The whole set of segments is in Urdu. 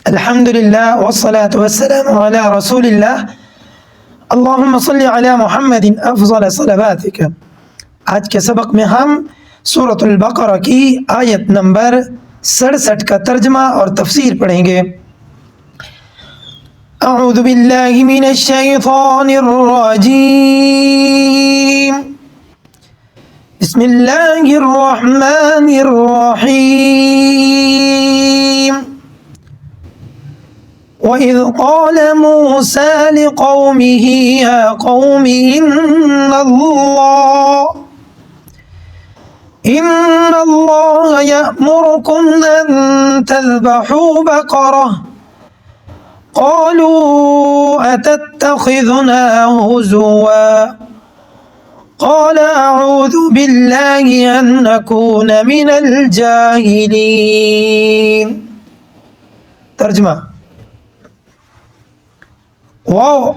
الحمدللہ والصلاة والسلام علی رسول اللہ اللہم صلی علی محمد افضل صلواتک۔ آج کے سبق میں ہم سورۃ البقرہ کی آیت نمبر 67 کا ترجمہ اور تفسیر پڑھیں گے۔ اعوذ باللہ من الشیطان الرجیم، بسم اللہ الرحمن الرحیم۔ وَإِذْ قَالَ مُوسَى لِقَوْمِهِ يَا قَوْمِ إِنَّ اللَّهَ يَأْمُرُكُمْ أَن تَذْبَحُوا بَقَرَةً قَالُوا أَتَتَّخِذُنَا هُزُوًا قَالَ أَعُوذُ بِاللَّهِ أَن أَكُونَ مِنَ الْجَاهِلِينَ۔ ترجمہ: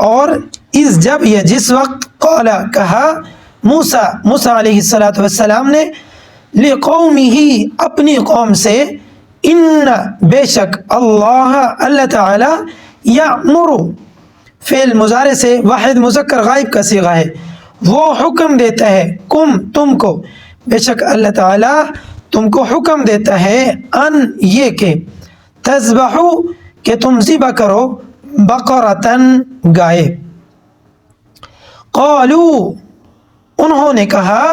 اور اس جب یہ جس وقت قال کہا موسیٰ علیہ السلام نے لقومہ اپنی قوم سے، ان بے شک اللہ تعالی یأمر فعل مضارع سے واحد مذکر غائب کا صیغہ ہے، وہ حکم دیتا ہے کم تم کو، بے شک اللہ تعالی تم کو حکم دیتا ہے ان یہ کہ تذبحو کہ تم ذبح کرو بقرتن گائے۔ قالو انہوں نے کہا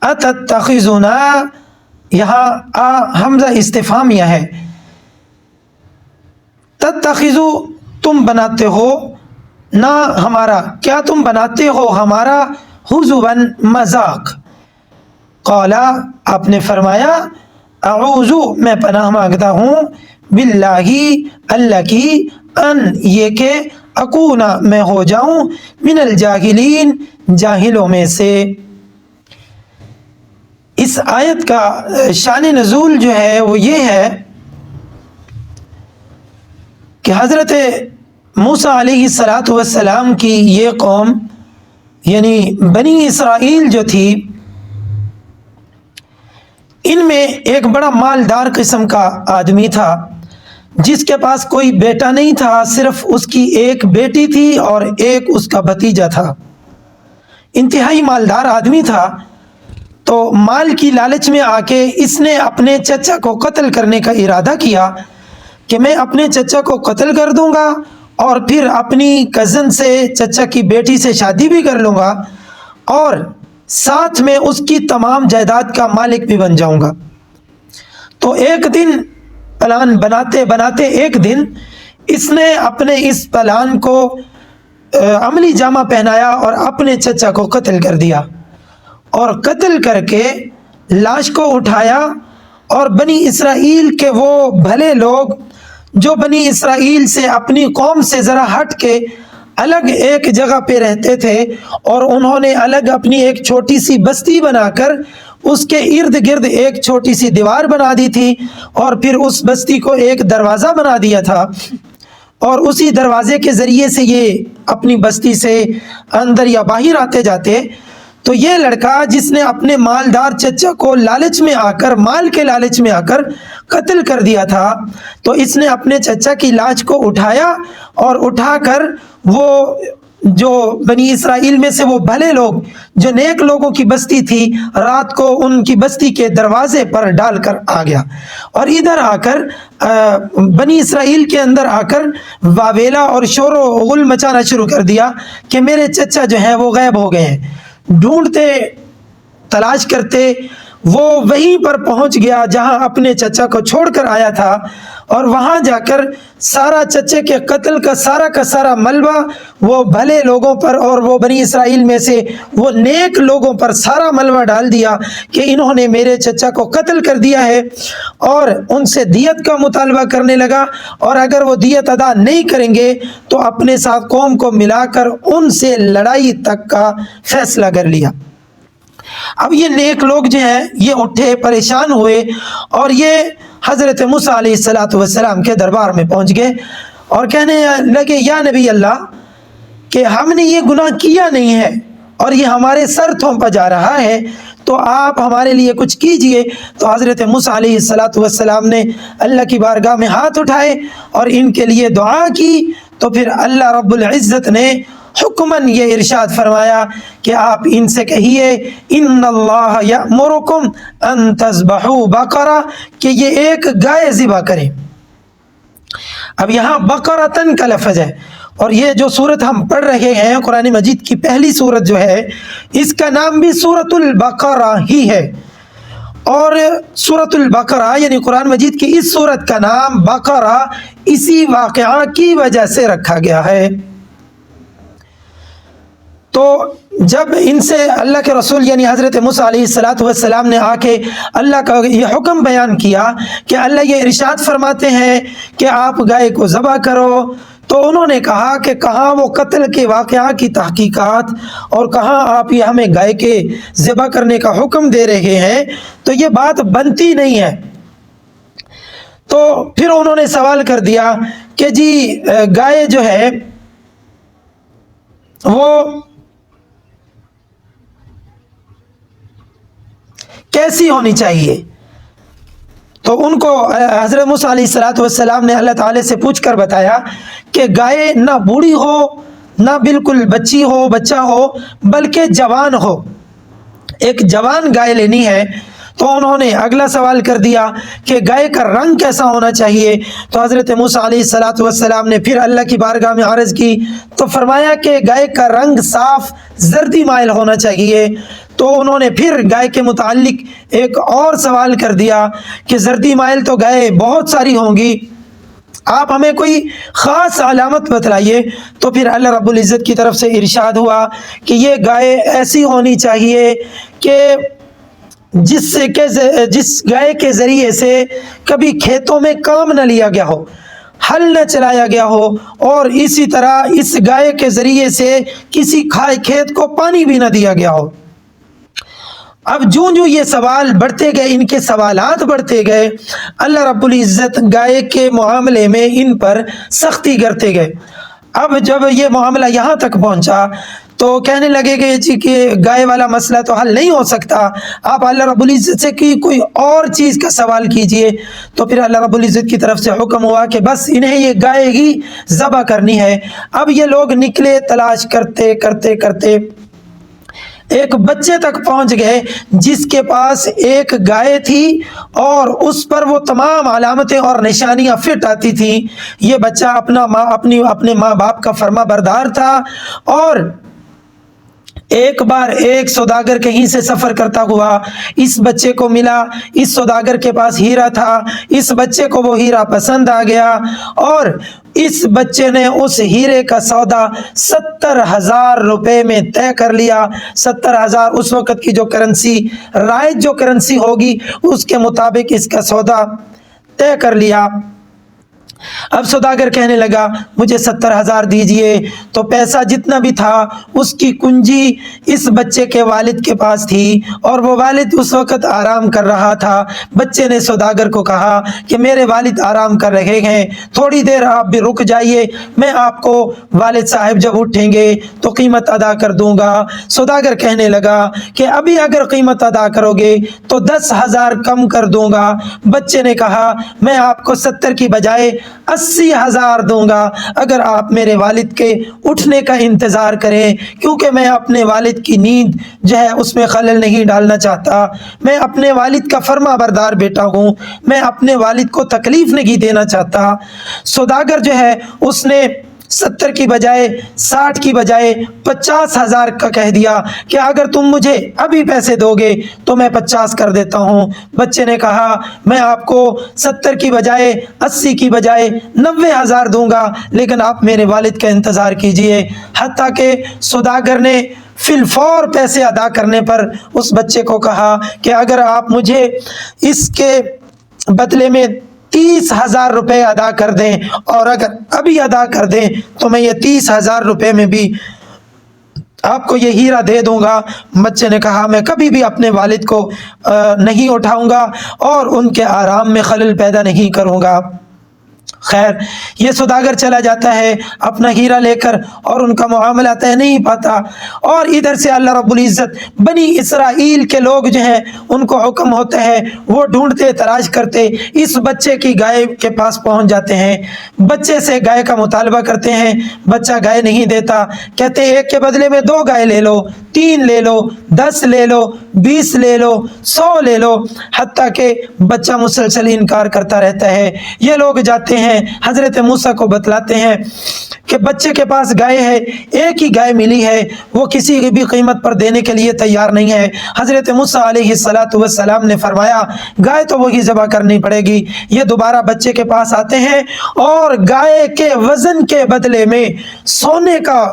اتتخذنا، یہاں حمزہ استفہامیہ ہے، تتخذو تم بناتے ہو نہ ہمارا، کیا تم بناتے ہو ہمارا ہزواً مذاق۔ قالا آپ نے فرمایا اعوذ میں پناہ مانگتا ہوں باللہ اللہ کی، ان یہ کہ اکونا میں ہو جاؤں من الجاہلین جاہلوں میں سے۔ اس آیت کا شان نزول جو ہے وہ یہ ہے کہ حضرت موسیٰ علیہ السلام کی یہ قوم یعنی بنی اسرائیل جو تھی، ان میں ایک بڑا مالدار قسم کا آدمی تھا جس کے پاس کوئی بیٹا نہیں تھا، صرف اس کی ایک بیٹی تھی اور ایک اس کا بھتیجا تھا۔ انتہائی مالدار آدمی تھا، تو مال کی لالچ میں آ کے اس نے اپنے چچا کو قتل کرنے کا ارادہ کیا کہ میں اپنے چچا کو قتل کر دوں گا اور پھر اپنی کزن سے چچا کی بیٹی سے شادی بھی کر لوں گا اور ساتھ میں اس کی تمام جائیداد کا مالک بھی بن جاؤں گا۔ تو ایک دن پلان بناتے بناتے ایک دن اس نے اپنے اس پلان کو عملی جامہ پہنایا اور اپنے چچا کو قتل کر دیا، اور قتل کر کے لاش کو اٹھایا، اور بنی اسرائیل کے وہ بھلے لوگ جو بنی اسرائیل سے اپنی قوم سے ذرا ہٹ کے الگ ایک جگہ پہ رہتے تھے، اور انہوں نے الگ اپنی ایک چھوٹی سی بستی بنا کر اس کے ارد گرد ایک چھوٹی سی دیوار بنا دی تھی، اور پھر اس بستی کو ایک دروازہ بنا دیا تھا، اور اسی دروازے کے ذریعے سے یہ اپنی بستی سے اندر یا باہر آتے جاتے۔ تو یہ لڑکا جس نے اپنے مالدار چچا کو لالچ میں آ کر، مال کے لالچ میں آ کر قتل کر دیا تھا، تو اس نے اپنے چچا کی لاش کو اٹھایا اور اٹھا کر وہ جو بنی اسرائیل میں سے وہ بھلے لوگ جو نیک لوگوں کی بستی تھی، رات کو ان کی بستی کے دروازے پر ڈال کر آ گیا، اور ادھر آ کر بنی اسرائیل کے اندر آ کر واویلا اور شور و غل مچانا شروع کر دیا کہ میرے چچا جو ہیں وہ غائب ہو گئے ہیں۔ ڈھونڈتے تلاش کرتے وہ وہیں پر پہنچ گیا جہاں اپنے چچا کو چھوڑ کر آیا تھا، اور وہاں جا کر سارا چچے کے قتل کا سارا ملبہ وہ بھلے لوگوں پر اور وہ بنی اسرائیل میں سے وہ نیک لوگوں پر سارا ملبہ ڈال دیا کہ انہوں نے میرے چچا کو قتل کر دیا ہے، اور ان سے دیت کا مطالبہ کرنے لگا، اور اگر وہ دیت ادا نہیں کریں گے تو اپنے ساتھ قوم کو ملا کر ان سے لڑائی تک کا فیصلہ کر لیا۔ اب یہ نیک لوگ جو ہیں یہ اٹھے، پریشان ہوئے، اور یہ حضرت موسیٰ علیہ السلام کے دربار میں پہنچ گئے اور کہنے لگے یا نبی اللہ کہ ہم نے یہ گناہ کیا نہیں ہے اور یہ ہمارے سر تھوپا جا رہا ہے، تو تو آپ ہمارے لیے کچھ کیجئے۔ تو حضرت موسیٰ علیہ السلام نے اللہ کی بارگاہ میں ہاتھ اٹھائے اور ان کے لیے دعا کی، تو پھر اللہ رب العزت نے حکماً یہ ارشاد فرمایا کہ آپ ان سے کہیے ان اللہ یأمرکم ان تذبحوا بقرہ، کہ یہ ایک گائے ذبح کریں۔ اب یہاں بقرۃن کا لفظ ہے، اور یہ جو سورت ہم پڑھ رہے ہیں قرآن مجید کی پہلی سورت جو ہے اس کا نام بھی سورۃ البقرہ ہی ہے، اور سورۃ البقرہ یعنی قرآن مجید کی اس سورت کا نام بقرہ اسی واقعہ کی وجہ سے رکھا گیا ہے۔ تو جب ان سے اللہ کے رسول یعنی حضرت موسیٰ علیہ السلام نے آ کے اللہ کا یہ حکم بیان کیا کہ اللہ یہ ارشاد فرماتے ہیں کہ آپ گائے کو ذبح کرو، تو انہوں نے کہا کہ کہاں وہ قتل کے واقعہ کی تحقیقات اور کہاں آپ یہ ہمیں گائے کے ذبح کرنے کا حکم دے رہے ہیں، تو یہ بات بنتی نہیں ہے۔ تو پھر انہوں نے سوال کر دیا کہ جی گائے جو ہے وہ کیسی ہونی چاہیے؟ تو ان کو حضرت موسیٰ علیہ السلام نے اللہ تعالی سے پوچھ کر بتایا کہ گائے نہ بوڑھی ہو نہ بالکل بچی ہو بچہ ہو بلکہ جوان ہو، ایک جوان گائے لینی ہے۔ تو انہوں نے اگلا سوال کر دیا کہ گائے کا رنگ کیسا ہونا چاہیے؟ تو حضرت موسیٰ علیہ السلام نے پھر اللہ کی بارگاہ میں عرض کی تو فرمایا کہ گائے کا رنگ صاف زردی مائل ہونا چاہیے۔ تو انہوں نے پھر گائے کے متعلق ایک اور سوال کر دیا کہ زردی مائل تو گائے بہت ساری ہوں گی، آپ ہمیں کوئی خاص علامت بتلائیے۔ تو پھر اللہ رب العزت کی طرف سے ارشاد ہوا کہ یہ گائے ایسی ہونی چاہیے کہ جس گائے کے ذریعے سے کبھی کھیتوں میں کام نہ لیا گیا ہو، ہل نہ چلایا گیا ہو، اور اسی طرح اس گائے کے ذریعے سے کسی کھیت کو پانی بھی نہ دیا گیا ہو۔ اب جو یہ سوال بڑھتے گئے، ان کے سوالات بڑھتے گئے، اللہ رب العزت گائے کے معاملے میں ان پر سختی کرتے گئے۔ اب جب یہ معاملہ یہاں تک پہنچا تو کہنے لگے کہ گائے والا مسئلہ تو حل نہیں ہو سکتا، آپ اللہ رب العزت سے کوئی اور چیز کا سوال کیجئے۔ تو پھر اللہ رب العزت کی طرف سے حکم ہوا کہ بس انہیں یہ گائے ہی ذبح کرنی ہے۔ اب یہ لوگ نکلے تلاش کرتے کرتے کرتے ایک بچے تک پہنچ گئے جس کے پاس ایک گائے تھی اور اس پر وہ تمام علامتیں اور نشانیاں فٹ آتی تھیں۔ یہ بچہ اپنے ماں باپ کا فرما بردار تھا، اور ایک بار ایک سوداگر کہیں سے سفر کرتا ہوا اس بچے کو ملا، اس سوداگر کے پاس ہیرا تھا، اس بچے کو وہ ہیرا پسند آ گیا، اور اس بچے نے اس ہیرے کا سودا 70,000 روپے میں طے کر لیا۔ 70,000 اس وقت کی جو کرنسی رائج جو کرنسی ہوگی اس کے مطابق اس کا سودا طے کر لیا۔ اب سوداگر کہنے لگا مجھے 70,000 دیجئے، تو پیسہ جتنا بھی تھا اس کی کنجی اس بچے کے والد کے پاس تھی، اور وہ والد اس وقت آرام کر رہا تھا۔ بچے نے سوداگر کو کہا کہ میرے والد آرام کر رہے ہیں، تھوڑی دیر آپ بھی رک جائیے، میں آپ کو والد صاحب جب اٹھیں گے تو قیمت ادا کر دوں گا۔ سوداگر کہنے لگا کہ ابھی اگر قیمت ادا کرو گے تو 10,000 کم کر دوں گا۔ بچے نے کہا میں آپ کو 70 کی بجائے 80,000 دوں گا اگر آپ میرے والد کے اٹھنے کا انتظار کریں، کیونکہ میں اپنے والد کی نیند جو ہے اس میں خلل نہیں ڈالنا چاہتا، میں اپنے والد کا فرما بردار بیٹا ہوں، میں اپنے والد کو تکلیف نہیں دینا چاہتا۔ سوداگر جو ہے اس نے 70 کی بجائے 60 کی بجائے 50,000 کا کہہ دیا کہ اگر تم مجھے ابھی پیسے دو گے تو میں 50 کر دیتا ہوں۔ بچے نے کہا میں آپ کو 70 کی بجائے 80 کی بجائے 90,000 دوں گا، لیکن آپ میرے والد کا انتظار کیجئے۔ حتیٰ کہ سوداگر نے فی الفور پیسے ادا کرنے پر اس بچے کو کہا کہ اگر آپ مجھے اس کے بدلے میں 30,000 روپے ادا کر دیں، اور اگر ابھی ادا کر دیں تو میں یہ 30,000 روپے میں بھی آپ کو یہ ہیرا دے دوں گا۔ بچے نے کہا میں کبھی بھی اپنے والد کو نہیں اٹھاؤں گا اور ان کے آرام میں خلل پیدا نہیں کروں گا۔ خیر یہ سوداگر چلا جاتا ہے اپنا ہیرا لے کر اور ان کا معاملہ طے نہیں پاتا، اور ادھر سے اللہ رب العزت بنی اسرائیل کے لوگ جو ہیں ان کو حکم ہوتا ہے، وہ ڈھونڈتے تلاش کرتے اس بچے کی گائے کے پاس پہنچ جاتے ہیں، بچے سے گائے کا مطالبہ کرتے ہیں، بچہ گائے نہیں دیتا، کہتے ایک کے بدلے میں 2 گائے لے لو، 3 لے لو، 10 لے لو، 20 لے لو، 100 لے لو، حتیٰ کہ بچہ مسلسل انکار کرتا رہتا ہے۔ یہ لوگ جاتے ہیں حضرت موسیٰ کو بتلاتے ہیں کہ بچے کے پاس گائے ہے، ایک ہی گائے ملی ہے، وہ کسی بھی قیمت پر دینے کے لیے تیار نہیں ہے۔ حضرت موسیٰ علیہ السلام نے فرمایا گائے تو وہی ذبح کرنی پڑے گی۔ یہ دوبارہ بچے کے پاس آتے ہیں اور گائے کے وزن کے بدلے میں سونے کا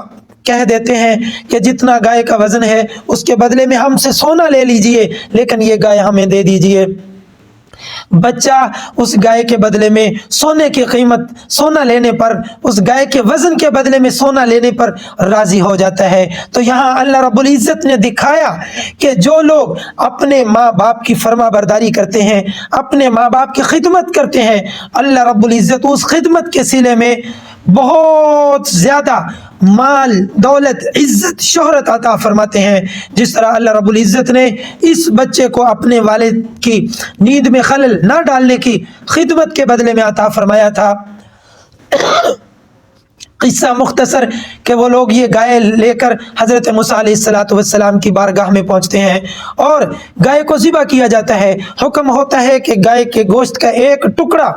کہہ دیتے ہیں کہ جتنا گائے کا وزن ہے اس کے بدلے میں ہم سے سونا لے لیجئے، لیکن یہ گائے ہمیں دے دیجئے۔ بچہ اس گائے کے بدلے میں سونے کی قیمت، سونا لینے پر، اس گائے کے وزن کے بدلے میں سونا لینے پر راضی ہو جاتا ہے۔ تو یہاں اللہ رب العزت نے دکھایا کہ جو لوگ اپنے ماں باپ کی فرما برداری کرتے ہیں، اپنے ماں باپ کی خدمت کرتے ہیں، اللہ رب العزت اس خدمت کے صلے میں بہت زیادہ مال، دولت، عزت، شہرت عطا فرماتے ہیں۔ جس طرح اللہ رب العزت نے اس بچے کو اپنے والد کی نیند میں خلل نہ ڈالنے کی خدمت کے بدلے میں عطا فرمایا تھا۔ قصہ مختصر کہ وہ لوگ یہ گائے لے کر حضرت موسیٰ علیہ السلام کی بارگاہ میں پہنچتے ہیں اور گائے کو ذبح کیا جاتا ہے۔ حکم ہوتا ہے کہ گائے کے گوشت کا ایک ٹکڑا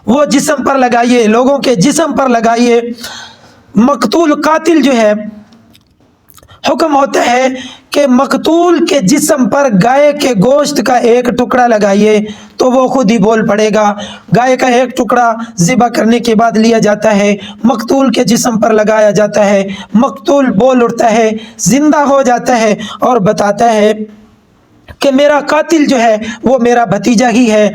وہ جسم پر لگائیے، لوگوں کے جسم پر لگائیے۔ مقتول قاتل جو ہے، حکم ہوتا ہے کہ مقتول کے جسم پر گائے کے گوشت کا ایک ٹکڑا لگائیے تو وہ خود ہی بول پڑے گا۔ گائے کا ایک ٹکڑا ذبح کرنے کے بعد لیا جاتا ہے، مقتول کے جسم پر لگایا جاتا ہے، مقتول بول اٹھتا ہے، زندہ ہو جاتا ہے اور بتاتا ہے کہ میرا قاتل جو ہے وہ میرا بھتیجا ہی ہے۔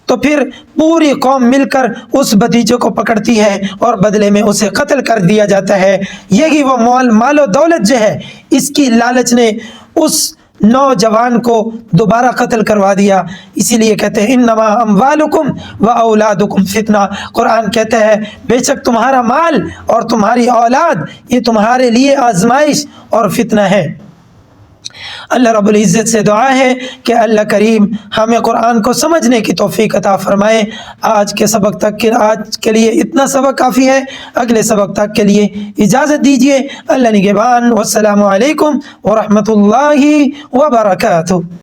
تو پھر پوری قوم مل کر اس بھتیجے کو پکڑتی ہے اور بدلے میں اسے قتل کر دیا جاتا ہے۔ یہی وہ مال و دولت جو ہے، اس کی لالچ نے اس نوجوان کو دوبارہ قتل کروا دیا۔ اسی لیے کہتے ہیں انما اموالکم و اولادکم فتنہ۔ قرآن کہتا ہے بے شک تمہارا مال اور تمہاری اولاد یہ تمہارے لیے آزمائش اور فتنہ ہے۔ اللہ رب العزت سے دعا ہے کہ اللہ کریم ہمیں قرآن کو سمجھنے کی توفیق عطا فرمائے۔ آج کے لیے اتنا سبق کافی ہے، اگلے سبق تک کے لیے اجازت دیجیے۔ اللہ نگہبان، والسلام علیکم ورحمۃ اللہ وبرکاتہ۔